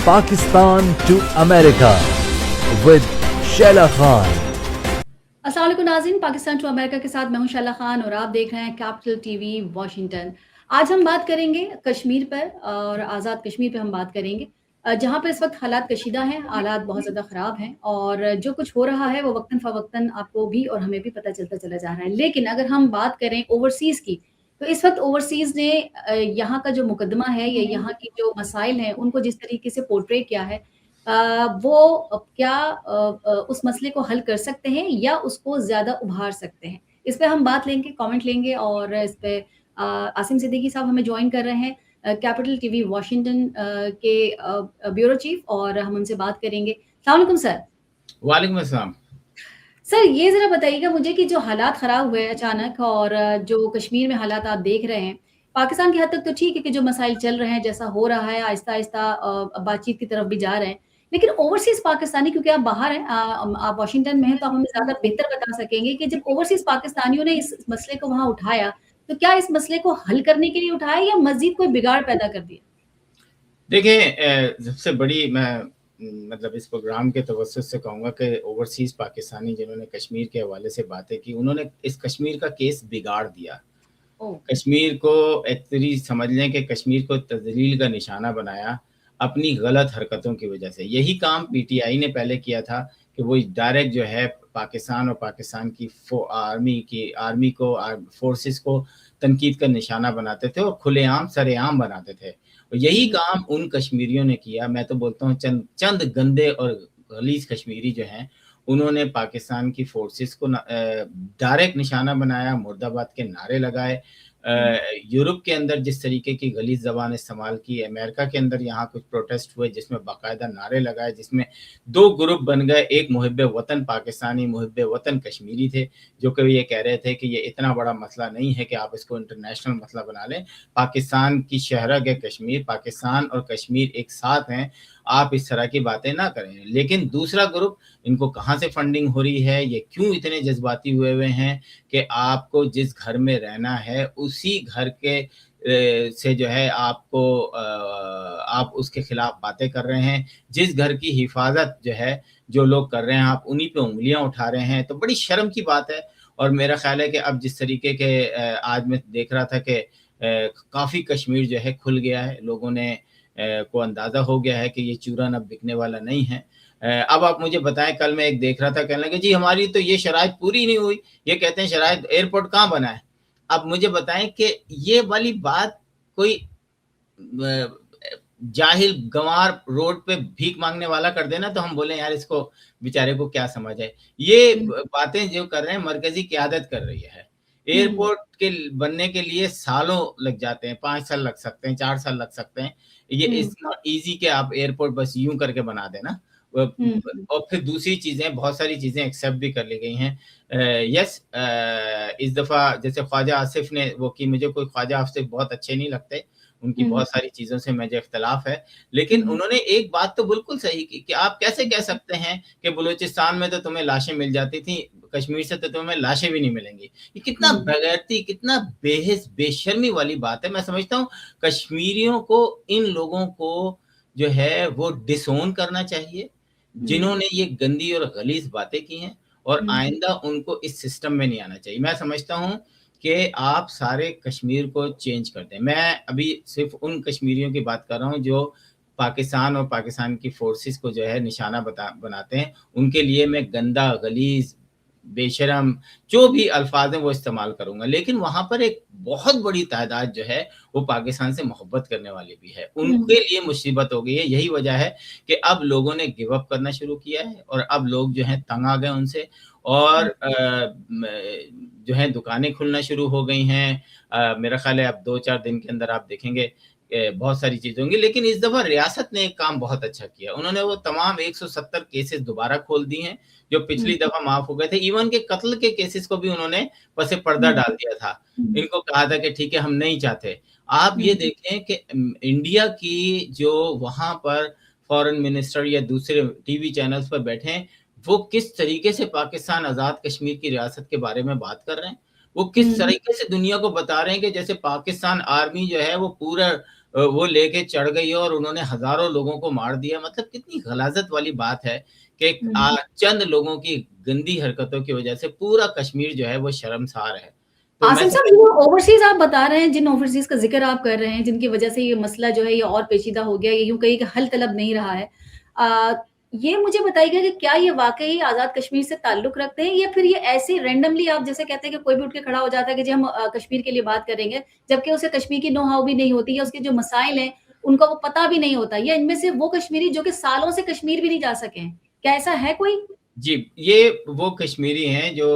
Pakistan to America with Sheila Khan. अस्सलाम वालेकुम नाज़रीन, पाकिस्तान टू अमेरिका के साथ मैं हूं शैला खान और आप देख रहे हैं कैपिटल टीवी वॉशिंगटन। आज हम बात करेंगे कश्मीर पर और आज़ाद कश्मीर पे हम बात करेंगे, जहां पर इस वक्त हालात कशीदा हैं, हालात बहुत ज़्यादा ख़राब हैं और जो कुछ हो रहा है वो वक्तन फ़वक्तन आपको भी और हमें भी पता चलता चला जा रहा है। लेकिन अगर हम बात करें ओवरसीज़ की, तो इस वक्त ओवरसीज़ ने यहाँ का जो मुकदमा है या यहाँ की जो मसाइल हैं उनको जिस तरीके से पोर्ट्रे किया है, वो क्या उस मसले को हल कर सकते हैं या उसको ज़्यादा उभार सकते हैं? इस पे हम बात लेंगे, कमेंट लेंगे और इस पे आसिम सिद्दीकी साहब हमें जॉइन कर रहे हैं, कैपिटल टीवी वॉशिंगटन के ब्यूरो चीफ, और हम उनसे बात करेंगे। अस्सलाम वालेकुम सर। वालेकुम अस्सलाम। सर, ये ज़रा बताइएगा मुझे कि जो हालात ख़राब हुए अचानक और जो कश्मीर में हालात आप देख रहे हैं, पाकिस्तान की हद तक तो ठीक है कि जो मसाइल चल रहे हैं, जैसा हो रहा है, आहिस्ता-आहिस्ता बातचीत की तरफ भी जा रहे हैं। लेकिन ओवरसीज़ पाकिस्तानी, क्योंकि आप बाहर हैं, आप वाशिंगटन में हैं, तो आप हमें ज़्यादा बेहतर बता सकेंगे कि जब ओवरसीज़ पाकिस्तानियों ने इस मसले को वहाँ उठाया, तो क्या इस मसले को हल करने के लिए उठाया या मज़ीद कोई बिगाड़ पैदा कर दिया? देखिए, सबसे बड़ी मैं मतलब इस प्रोग्राम के तवज्जुह से कहूँगा कि ओवरसीज़ पाकिस्तानी जिन्होंने कश्मीर के हवाले से बातें की, उन्होंने इस कश्मीर का केस बिगाड़ दिया। ओह! कश्मीर को एक तरी समझ लें कि कश्मीर को तज़लील का निशाना बनाया, अपनी गलत हरकतों की वजह से। यही काम पीटीआई ने पहले किया था कि वो डायरेक्ट जो है पाकिस्तान और पाकिस्तान की आर्मी को फ़ोर्सेस को तनकीद का निशाना बनाते थे और खुलेआम सरेआम बनाते थे। और यही काम उन कश्मीरियों ने किया। मैं तो बोलता हूँ चंद गंदे और गलीज़ कश्मीरी जो हैं, उन्होंने पाकिस्तान की फ़ोर्सेस को डायरेक्ट निशाना बनाया, मुर्दाबाद के नारे लगाए। यूरोप के अंदर जिस तरीके की गलीज़ ज़बान इस्तेमाल की, अमेरिका के अंदर यहाँ कुछ प्रोटेस्ट हुए जिसमें बाकायदा नारे लगाए, जिसमें 2 ग्रुप बन गए, एक मुहिब्बे वतन पाकिस्तानी, मुहिब्बे वतन कश्मीरी थे, जो कि ये कह रहे थे कि ये इतना बड़ा मसला नहीं है कि आप इसको इंटरनेशनल मसला बना लें। पाकिस्तान की शहरग है कश्मीर, पाकिस्तान और कश्मीर एक साथ हैं, आप इस तरह की बातें ना करें। लेकिन दूसरा ग्रुप, इनको कहाँ से फंडिंग हो रही है, ये क्यों इतने जज़्बाती हुए हुए हैं कि आपको जिस घर में रहना है, उसी घर के से जो है आपको आप उसके खिलाफ बातें कर रहे हैं। जिस घर की हिफाज़त जो है, जो लोग कर रहे हैं, आप उन्हीं पे उँगलियाँ उठा रहे हैं, तो बड़ी शर्म की बात है। और मेरा ख़्याल है कि अब जिस तरीके के आज मैं देख रहा था कि काफ़ी कश्मीर जो है खुल गया है, लोगों ने को अंदाज़ा हो गया है कि ये चूरन अब बिकने वाला नहीं है। अब आप मुझे बताएँ, कल मैं एक देख रहा था, कहने लगे जी हमारी तो ये शराइत पूरी नहीं हुई। ये कहते हैं शराइत एयरपोर्ट कहाँ बना है? अब मुझे बताएँ कि ये वाली बात कोई जाहिल गँवार रोड पे भीख माँगने वाला कर दे ना, तो हम बोलें यार इसको बेचारे को क्या समझ है। ये हुँ, बातें जो कर रहे हैं मरकज़ी क़यादत कर रही है। हुँ, एयरपोर्ट के बनने के लिए सालों लग जाते हैं, 5 साल लग सकते हैं, 4 साल लग सकते हैं। ये हुँ, इट्स नॉट ईज़ी कि आप एयरपोर्ट बस यूँ करके बना दें ना। व हुँ, हुँ, और फिर दूसरी चीज़ें, बहुत सारी चीज़ें एक्सेप्ट भी कर ली गई हैं। इस दफ़ा जैसे ख्वाजा आसिफ ने वो की, मुझे कोई ख्वाजा आसिफ बहुत अच्छे नहीं लगते, उनकी हुँ, बहुत सारी चीज़ों से मुझे इख्तिलाफ़ है। लेकिन हुँ, उन्होंने एक बात तो बिल्कुल सही की कि आप कैसे कह सकते हैं कि बलूचिस्तान में तो तुम्हें लाशें मिल जाती थी, कश्मीर से तो तुम्हें लाशें भी नहीं मिलेंगी। ये कितना हुँ, बेगैरती, कितना बेशर्मी वाली बात है। मैं समझता हूँ कश्मीरियों को, इन लोगों को जो है वो डिसोन करना चाहिए, हुँ, जिन्होंने ये गंदी और गलीज़ बातें की हैं, और हुँ, आइंदा उनको इस सिस्टम में नहीं आना चाहिए। मैं समझता हूँ कि आप सारे कश्मीर को चेंज कर दें। मैं अभी सिर्फ़ उन कश्मीरियों की बात कर रहा हूँ जो पाकिस्तान और पाकिस्तान की फ़ोर्सेस को जो है निशाना बनाते हैं। उनके लिए मैं गंदा, गलीज़, बेशर्म, जो भी अल्फ़ाज़ हैं वो इस्तेमाल करूँगा। लेकिन वहाँ पर एक बहुत बड़ी तादाद जो है वो पाकिस्तान से मोहब्बत करने वाली भी है। हुँ, उनके लिए मुसीबत हो गई है। यही वजह है कि अब लोगों ने गिव अप करना शुरू किया है और अब लोग जो हैं तंग आ गए उनसे, और हुँ, जो है दुकानें खुलना शुरू हो गई हैं। मेरा ख़्याल है अब 2-4 दिन के अंदर आप देखेंगे बहुत सारी चीज़ें होंगी। लेकिन इस दफ़ा रियासत ने एक काम बहुत अच्छा किया। उन्होंने वो तमाम 170 केसेज़ दोबारा खोल दिए हैं, जो पिछली हुँ, दफ़ा माफ़ हो गए थे। इवन के कत्ल के केसेज़ को भी उन्होंने पसे पर्दा हुँ, डाल दिया था। हुँ, इनको कहा था कि ठीक है, हम नहीं चाहते। आप ये हुँ, देखें कि इंडिया की जो वहाँ पर फ़ॉरेन मिनिस्टर या दूसरे टीवी चैनल्स पर बैठे हैं, वो किस तरीके से पाकिस्तान आज़ाद कश्मीर की रियासत के बारे में बात कर रहे हैं। वो किस हुँ, तरीके से दुनिया को बता रहे हैं कि जैसे पाकिस्तान आर्मी जो है वो पूरा वो लेके चढ़ गई है और उन्होंने हजारों लोगों को मार दिया। मतलब कितनी गलाजत वाली बात है कि चंद लोगों की गंदी हरकतों की वजह से पूरा कश्मीर जो है वो शर्मसार है। तो मैं आसिम साहब, जो ओवरसीज आप बता रहे हैं, जिन ओवरसीज का जिक्र आप कर रहे हैं, जिनकी वजह से ये मसला जो है ये और पेचीदा हो गया, ये यूं कहीं कि हल तलब नहीं रहा है, ये मुझे बताइएगा कि क्या ये वाकई आजाद कश्मीर से ताल्लुक रखते हैं, या फिर ये ऐसे रैंडमली आप जैसे कहते हैं कि कोई भी उठ के खड़ा हो जाता है कि जी हम कश्मीर के लिए बात करेंगे, जबकि उसे कश्मीर की नो हाउ भी नहीं होती, या उसके जो मसाइल हैं उनका वो पता भी नहीं होता, या इनमें से वो कश्मीरी जो कि सालों से कश्मीर भी नहीं जा सके हैं, क्या ऐसा है कोई? जी, ये वो कश्मीरी हैं जो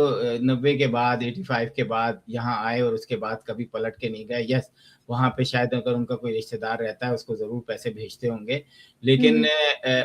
90 के बाद 85 के बाद यहाँ आए और उसके बाद कभी पलट के नहीं गए। यस, वहाँ पे शायद अगर उनका कोई रिश्तेदार रहता है उसको ज़रूर पैसे भेजते होंगे, लेकिन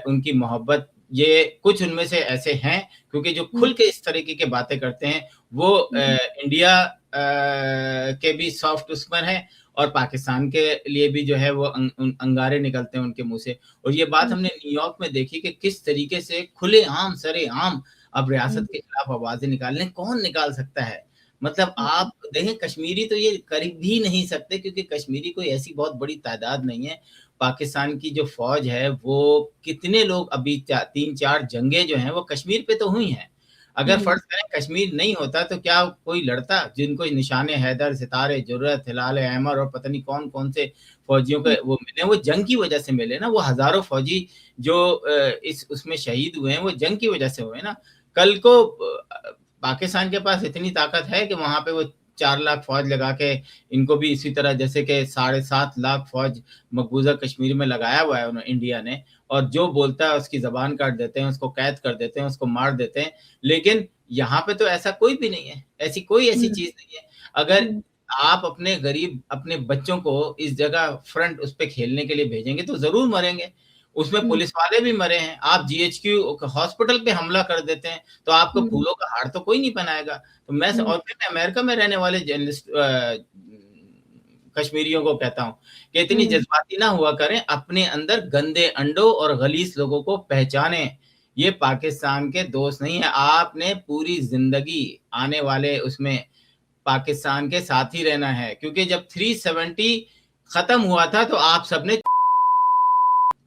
उनकी मोहब्बत, ये कुछ उनमें से ऐसे हैं क्योंकि जो खुल के इस तरीके की बातें करते हैं वो इंडिया के भी सॉफ्ट दुश्मन है और पाकिस्तान के लिए भी जो है वो अंगारे निकलते हैं उनके मुंह से। और ये बात हमने न्यूयॉर्क में देखी कि किस तरीके से खुलेआम सरेआम अब रियासत के खिलाफ आवाजें निकालने कौन निकाल सकता है। मतलब आप देखें, कश्मीरी तो ये कर भी नहीं सकते क्योंकि कश्मीरी कोई ऐसी बहुत बड़ी तादाद नहीं है। पाकिस्तान की जो फौज है वो कितने लोग अभी 3-4 जंगे जो हैं वो कश्मीर पे तो हुई हैं। अगर फर्ज करें कश्मीर नहीं होता तो क्या कोई लड़ता? जिनको निशाने हैदर, सितारे, जुर्रत, हिलाल अहमर और पता नहीं कौन कौन से फौजियों के वो मिले, वो जंग की वजह से मिले ना। वो हजारों फौजी जो इस उसमें शहीद हुए हैं वो जंग की वजह से हुए ना। कल को पाकिस्तान के पास इतनी ताकत है कि वहां पे वो 4 लाख फौज लगा के इनको भी इसी तरह जैसे कि 7.5 लाख फौज मकबूजा कश्मीर में लगाया हुआ है इंडिया ने, और जो बोलता है उसकी जबान काट देते हैं, उसको कैद कर देते हैं, उसको मार देते हैं। लेकिन यहाँ पे तो ऐसा कोई भी नहीं है, ऐसी चीज नहीं है। अगर आप अपने गरीब अपने बच्चों को इस जगह फ्रंट उस पे खेलने के लिए भेजेंगे तो जरूर मरेंगे। उसमें पुलिस वाले भी मरे हैं। आप जीएचक्यू हॉस्पिटल पे हमला कर देते हैं तो आपको फूलों का हार तो कोई नहीं पहनाएगा। तो मैं और फिर मैं अमेरिका में रहने वाले जर्नलिस्ट कश्मीरियों को कहता हूं कि इतनी जज्बाती ना हुआ करें, अपने अंदर गंदे अंडों और गलीस लोगों को पहचाने। ये पाकिस्तान के दोस्त नहीं है। आपने पूरी जिंदगी आने वाले उसमें पाकिस्तान के साथ ही रहना है, क्योंकि जब 370 खत्म हुआ था तो आप सबने,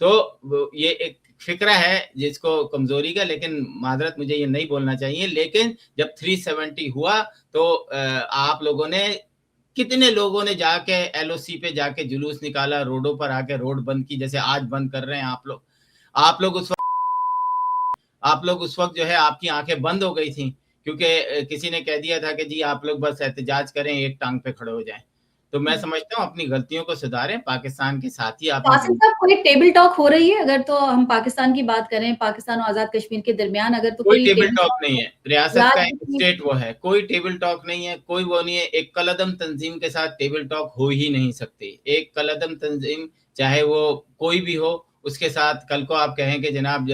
तो ये एक फिक्रा है जिसको कमजोरी का, लेकिन माजरत मुझे ये नहीं बोलना चाहिए। लेकिन जब 370 हुआ तो आप लोगों ने, कितने लोगों ने जाके एलओसी पे जाके जुलूस निकाला, रोडों पर आके रोड बंद की, जैसे आज बंद कर रहे हैं आप लोग। आप लोग उस वक्त जो है आपकी आंखें बंद हो गई थी क्योंकि किसी ने कह दिया था कि जी आप लोग बस एहतजाज करें, एक टांग पे खड़े हो जाएं। तो मैं समझता हूँ अपनी गलतियों को सुधारें, पाकिस्तान के साथ ही आप। आसिम साहब, कोई टेबल टॉक हो रही है? अगर तो हम पाकिस्तान की बात करें, पाकिस्तान और आजाद कश्मीर के दरमियान अगर तो कोई टेबल टॉक नहीं है। रियासत का एक राजनीति स्टेट वो है, कोई टेबल टॉक नहीं है, कोई वो नहीं है। एक कलअदम तंजीम के साथ टेबल टॉक हो ही नहीं सकती। एक कलअदम तंजीम चाहे वो कोई भी हो, उसके साथ कल को आप कहें कि जनाब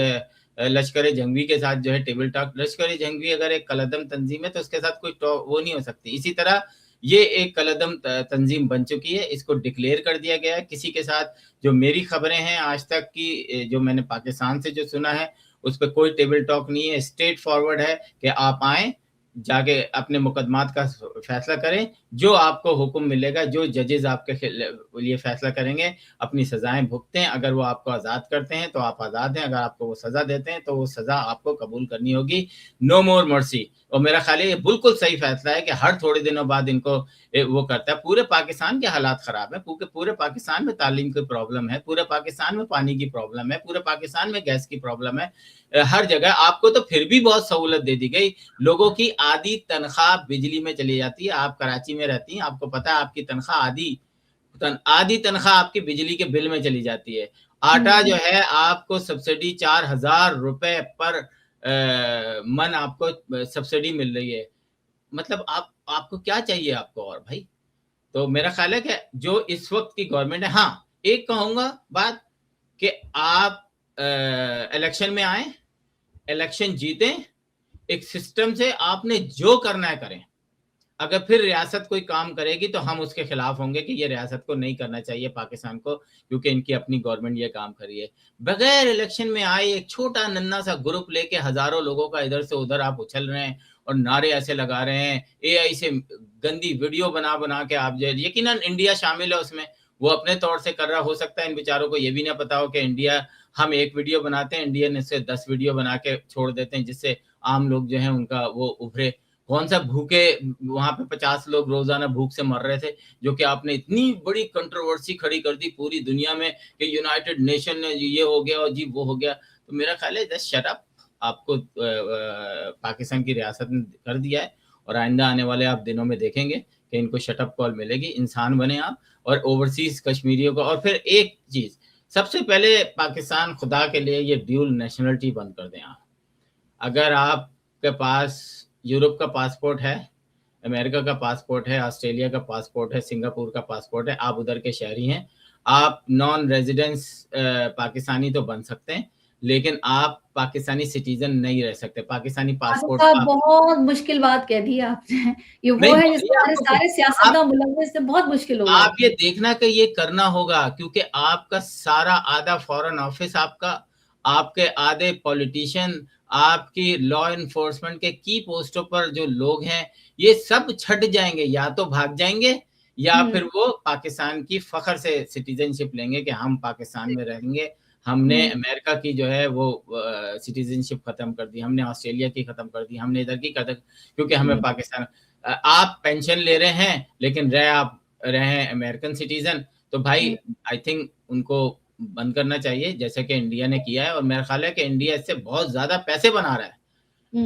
लश्कर जंगवी के साथ जो है टेबल टॉक, लश्कर जंगवी अगर एक कलअदम तंजीम है तो उसके साथ कोई टॉक वो नहीं हो सकती। इसी तरह ये एक कलअदम तंजीम बन चुकी है, इसको डिक्लेयर कर दिया गया है। किसी के साथ, जो मेरी खबरें हैं आज तक की, जो मैंने पाकिस्तान से जो सुना है, उस पर कोई टेबल टॉक नहीं है। स्ट्रेट फॉरवर्ड है कि आप आए, जाके अपने मुकदमात का फैसला करें, जो आपको हुक्म मिलेगा, जो जजेस आपके लिए फैसला करेंगे, अपनी सजाएं भुगतें। अगर वो आपको आज़ाद करते हैं तो आप आज़ाद हैं, अगर आपको वो सज़ा देते हैं तो वो सज़ा आपको कबूल करनी होगी। नो मोर मर्सी। और मेरा ख्याल है ये बिल्कुल सही फैसला है कि हर थोड़े दिनों बाद इनको वो करता है। पूरे पाकिस्तान के हालात ख़राब है, पूरे पाकिस्तान में तालीम की प्रॉब्लम है, पूरे पाकिस्तान में पानी की प्रॉब्लम है, पूरे पाकिस्तान में गैस की प्रॉब्लम है। हर जगह आपको तो फिर भी बहुत सहूलत दे दी गई। लोगों की आधी तनख्वाह बिजली में चली जाती है। आप कराची में रहती हैं, आपको पता है आपकी तनख्वाह आधी तनख्वाह आपकी बिजली के बिल में चली जाती है। आटा जो है आपको सब्सिडी 4,000 रुपए पर मन आपको सब्सिडी मिल रही है। मतलब आपको क्या चाहिए आपको और भाई? तो मेरा ख्याल है कि जो इस वक्त की गवर्नमेंट है, हाँ एक कहूंगा बात कि आप इलेक्शन में आए, इलेक्शन जीतें, एक सिस्टम से आपने जो करना है करें। अगर फिर रियासत कोई काम करेगी तो हम उसके खिलाफ होंगे कि ये रियासत को नहीं करना चाहिए पाकिस्तान को, क्योंकि इनकी अपनी गवर्नमेंट ये काम करी है। बगैर इलेक्शन में आए एक छोटा नन्ना सा ग्रुप लेके हजारों लोगों का इधर से उधर आप उछल रहे हैं और नारे ऐसे लगा रहे हैं, एआई से गंदी वीडियो बना बना के आप जो, यकीनन इंडिया शामिल है उसमें, वो अपने तौर से कर रहा, हो सकता है इन बेचारों को ये भी ना पता हो कि इंडिया, हम एक वीडियो बनाते हैं, इंडियन इससे 10 वीडियो बना के छोड़ देते हैं, जिससे आम लोग जो हैं उनका वो उभरे। कौन सा भूखे, वहाँ पे 50 लोग रोज़ाना भूख से मर रहे थे, जो कि आपने इतनी बड़ी कंट्रोवर्सी खड़ी कर दी पूरी दुनिया में कि यूनाइटेड नेशन ने ये हो गया और जी वो हो गया। तो मेरा ख्याल है जस्ट शट अप। आपको पाकिस्तान की रियासत ने कर दिया है और आइंदा आने वाले आप दिनों में देखेंगे कि इनको शट अप कॉल मिलेगी। इंसान बने आप और ओवरसीज कश्मीरियों को। और फिर एक चीज़, सबसे पहले पाकिस्तान खुदा के लिए ये ड्यूल नेशनलिटी बंद कर दें आप। अगर आपके पास यूरोप का पासपोर्ट है, अमेरिका का पासपोर्ट है, ऑस्ट्रेलिया का पासपोर्ट है, सिंगापुर का पासपोर्ट है, आप उधर के शहरी हैं, आप नॉन रेजिडेंस पाकिस्तानी तो बन सकते हैं, लेकिन आप पाकिस्तानी सिटीजन नहीं रह सकते। पाकिस्तानी पासपोर्ट साहब बहुत मुश्किल बात कह दी आपने। ये वो है जिसमें हमारे सारे सियासतदान मुलव्वस थे, बहुत मुश्किल हो गया। आप ये देखना कि ये करना होगा, क्योंकि आपका सारा आधा फॉरेन ऑफिस आपका, आपके आधे पॉलिटिशियन, आपकी लॉ एनफोर्समेंट के की पोस्टों पर जो लोग हैं, ये सब छट जाएंगे, या तो भाग जाएंगे या फिर वो पाकिस्तान की फखर से सिटीजनशिप लेंगे कि हम पाकिस्तान में रहेंगे। हमने अमेरिका की जो है वो सिटीजनशिप खत्म कर दी, हमने ऑस्ट्रेलिया की खत्म कर दी, हमने इधर की खत्म, क्योंकि हमें पाकिस्तान, आप पेंशन ले रहे हैं लेकिन आप रहे हैं अमेरिकन सिटीजन, तो भाई आई थिंक उनको बंद करना चाहिए, जैसे कि इंडिया ने किया है। और मेरा ख्याल है कि इंडिया इससे बहुत ज्यादा पैसे बना रहा है।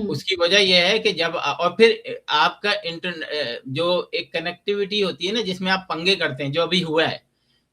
उसकी वजह यह है कि जब और फिर आपका जो एक कनेक्टिविटी होती है ना, जिसमें आप पंगे करते हैं, जो अभी हुआ है,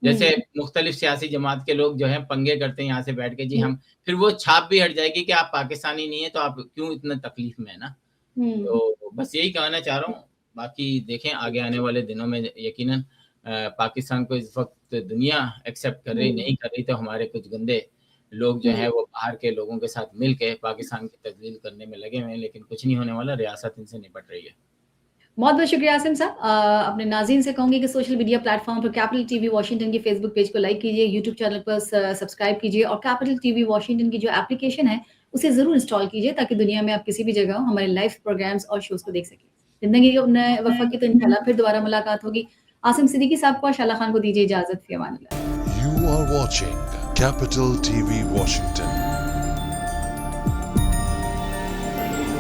जैसे मुख्तलिफ सियासी जमात के लोग जो हैं पंगे करते हैं यहाँ से बैठ के, जी हम, फिर वो छाप भी हट जाएगी कि आप पाकिस्तानी नहीं है तो आप क्यों इतना तकलीफ में है ना। तो बस यही कहना चाह रहा हूँ। बाकी देखें आगे आने वाले दिनों में यकीनन पाकिस्तान को इस वक्त दुनिया एक्सेप्ट कर रही, नहीं कर रही, तो हमारे कुछ गंदे लोग जो हैं वो बाहर के लोगों के साथ मिल के पाकिस्तान की तजलील करने में लगे हुए हैं, लेकिन कुछ नहीं होने वाला, रियासत इनसे निपट रही है। बहुत बहुत शुक्रिया आसिम साहब। अपने नाज़रीन से कहूँगी कि सोशल मीडिया प्लेटफॉर्म पर कैपिटल टीवी वॉशिंगटन के फेसबुक पेज को लाइक कीजिए, यूट्यूब चैनल पर सब्सक्राइब कीजिए और कैपिटल टीवी वॉशिंगटन की जो एप्लीकेशन है उसे ज़रूर इंस्टॉल कीजिए, ताकि दुनिया में आप किसी भी जगह हो हमारे लाइव प्रोग्राम्स और शोज़ को देख सकें। ज़िंदगी के नए वफ़ा की तो इंशाल्लाह फिर दोबारा मुलाकात होगी। आसिम सिद्दीकी साहब को और शाला खान को दीजिए इजाज़त। फ़ी अमान अल्लाह। You are watching Capital TV Washington.